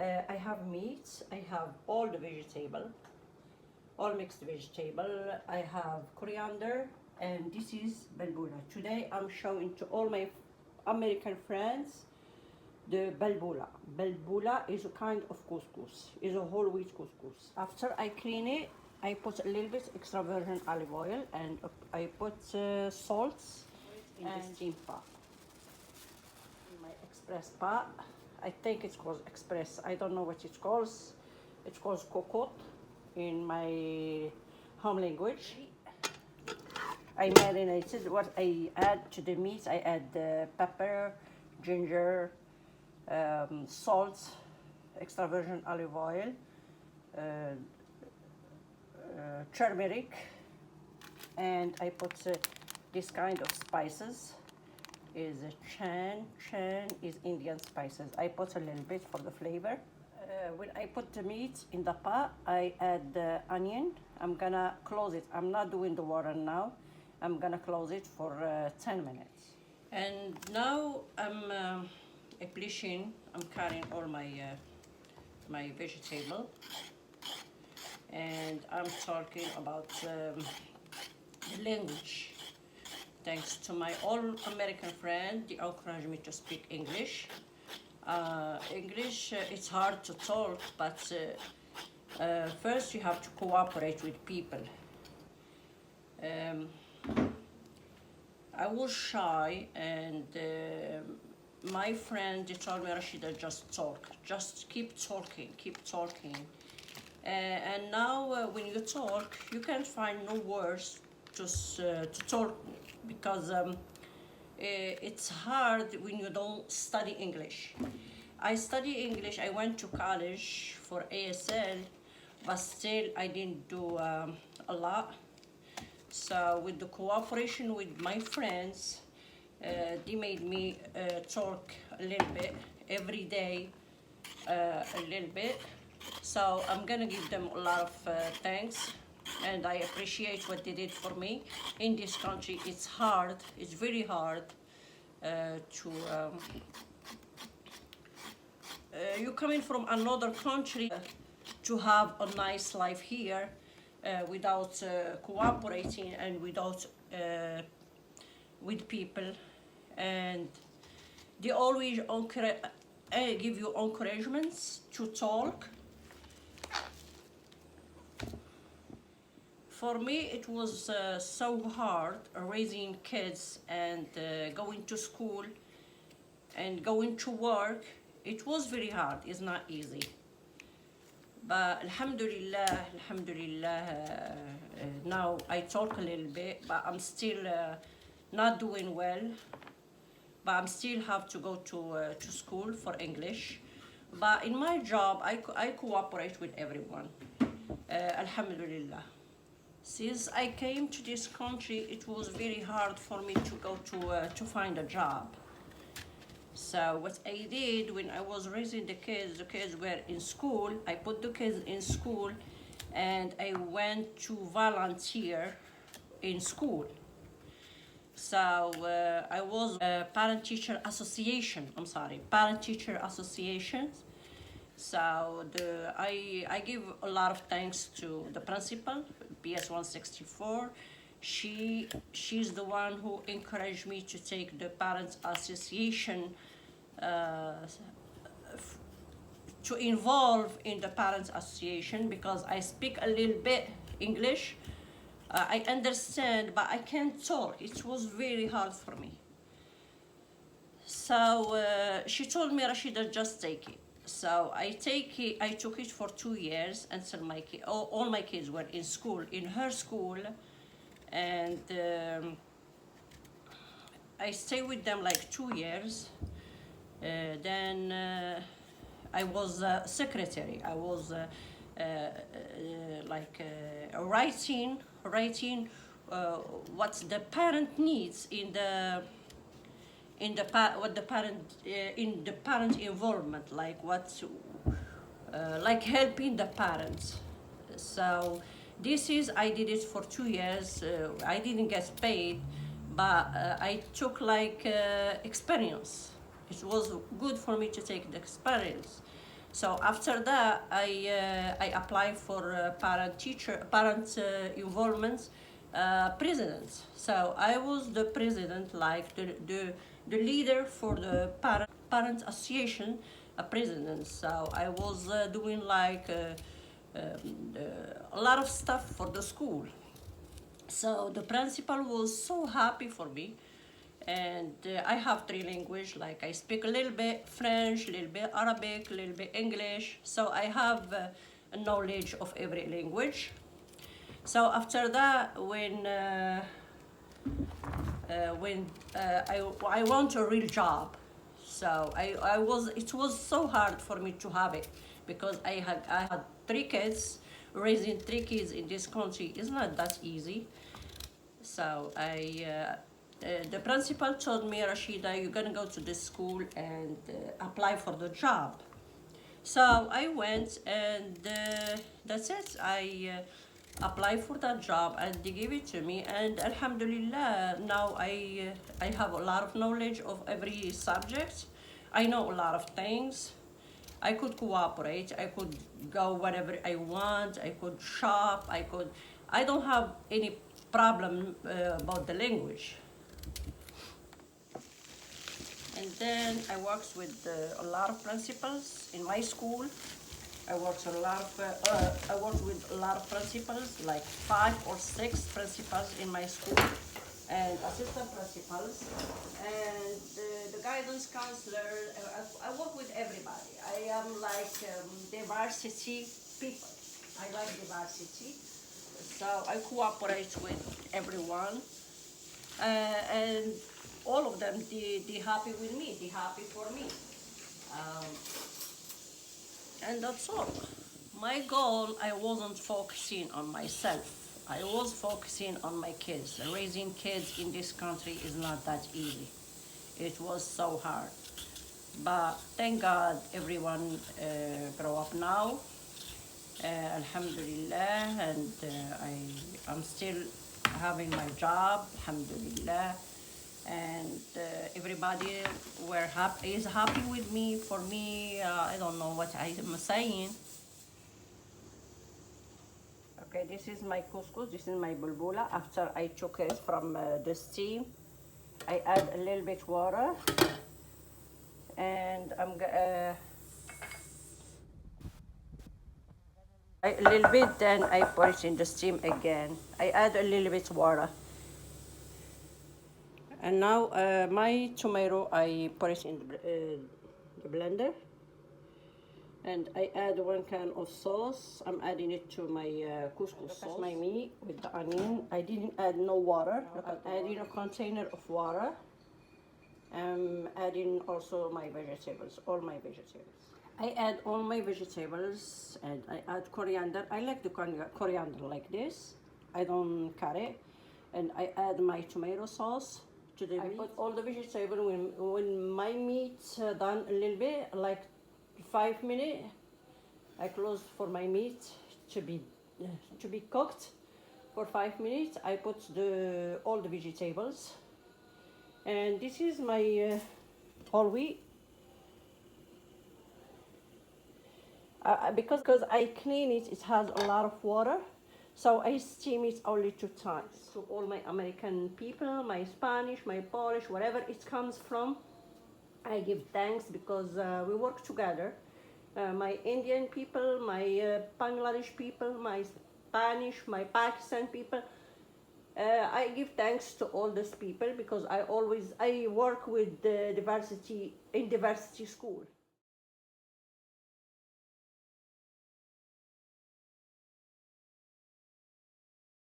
I have meat, I have all the vegetable, all mixed vegetable. I have coriander, and this is balbula. Today I'm showing to all my American friends the balbula. Balbula is a kind of couscous. It's a whole wheat couscous. After I clean it, I put a little bit extra virgin olive oil and I put salt in the steam pot. In my express pot, I think it's called express. I don't know what it calls. It's called cocotte in my home language. I marinated what I add to the meat. I add pepper, ginger, salt, extra virgin olive oil, turmeric, and I put this kind of spices. Is chan. Chan is Indian spices. I put a little bit for the flavor. When I put the meat in the pot, I add the onion. I'm gonna close it. I'm not doing the water now. I'm gonna close it for 10 minutes. And now I'm applying. I'm cutting all my vegetable, and I'm talking about the language. Thanks to my all American friend, they encourage me to speak English. English, it's hard to talk, but first you have to cooperate with people. I was shy, and my friend, they told me, Rashida, just talk, just keep talking. And now when you talk, you can't find no words to talk, because it's hard when you don't study English. I study English. I went to college for ASL, but still I didn't do a lot. So with the cooperation with my friends, they made me talk a little bit every day, a little bit. So I'm gonna give them a lot of thanks, and I appreciate what they did for me. In this country, it's hard. It's very hard you coming from another country to have a nice life here without cooperating and without with people, and they always give you encouragements to talk. For me, it was so hard raising kids and going to school and going to work. It was very hard. It's not easy. But alhamdulillah, now I talk a little bit, but I'm still not doing well. But I still have to go to school for English. But in my job, I cooperate with everyone. Alhamdulillah. Since I came to this country, it was very hard for me to go to find a job. So what I did when I was raising the kids were in school. I put the kids in school, and I went to volunteer in school. So I was parent-teacher association. Parent-teacher associations. So I give a lot of thanks to the principal, PS 164. She's the one who encouraged me to take the parents association, to involve in the parents association, because I speak a little bit English. I understand, but I can't talk. It was very hard for me. So she told me, Rashida, just take it. So I took it for 2 years until all my kids were in school, in her school, and I stayed with them like 2 years. Then I was a secretary. I was writing what the parent needs in the parent involvement, like like helping the parents. So I did it for 2 years. I didn't get paid, but I took like experience. It was good for me to take the experience. So after that, I applied for parent involvement president. So I was the president, like the leader for the parent association president. So I was doing like a lot of stuff for the school. So the principal was so happy for me, and I have three languages. Like I speak a little bit French, a little bit Arabic, a little bit English. So I have a knowledge of every language. So after that, I want a real job. So it was so hard for me to have it because I had three kids. Raising three kids in this country is not that easy. So the principal told me, Rashida, you're gonna go to this school and apply for the job. So I went, and that's it. I applied for that job, and they gave it to me. And Alhamdulillah, now I have a lot of knowledge of every subject. I know a lot of things. I could cooperate. I could go wherever I want. I could shop. I don't have any problem about the language. And then I worked with a lot of principals in my school. I worked with a lot of principals, like 5 or 6 principals in my school, and assistant principals, and the guidance counselor. I work with everybody. I am like diversity people. I like diversity, so I cooperate with everyone, and all of them they happy with me. They happy for me. Um, And that's all. My goal, I wasn't focusing on myself. I was focusing on my kids. Raising kids in this country is not that easy. It was so hard. But thank God everyone grow up now. Alhamdulillah, and I'm still having my job, alhamdulillah, and everybody is happy with me. For me, I don't know what I am saying. Okay, this is my couscous. This is my bulbula. After I took it from the steam, I add a little bit water, and a little bit. Then I put it in the steam again. I add a little bit water. And now my tomato, I put it in the blender, and I add 1 can of sauce. I'm adding it to my couscous sauce. My meat with the onion. I didn't add no water. I'm adding a container of water. I'm adding also my vegetables, all my vegetables. I add all my vegetables, and I add coriander. I like the coriander like this. I don't cut it. And I add my tomato sauce. I put all the vegetable. When my meat done a little bit, like 5 minutes, I close for my meat to be cooked for 5 minutes. I put all the vegetables, and this is my whole wheat. Because I clean it, it has a lot of water. So I steam it only 2 times. To all my American people, my Spanish, my Polish, wherever it comes from, I give thanks because we work together. My Indian people, my Bangladesh people, my Spanish, my Pakistan people. I give thanks to all these people because I work with diversity in diversity school.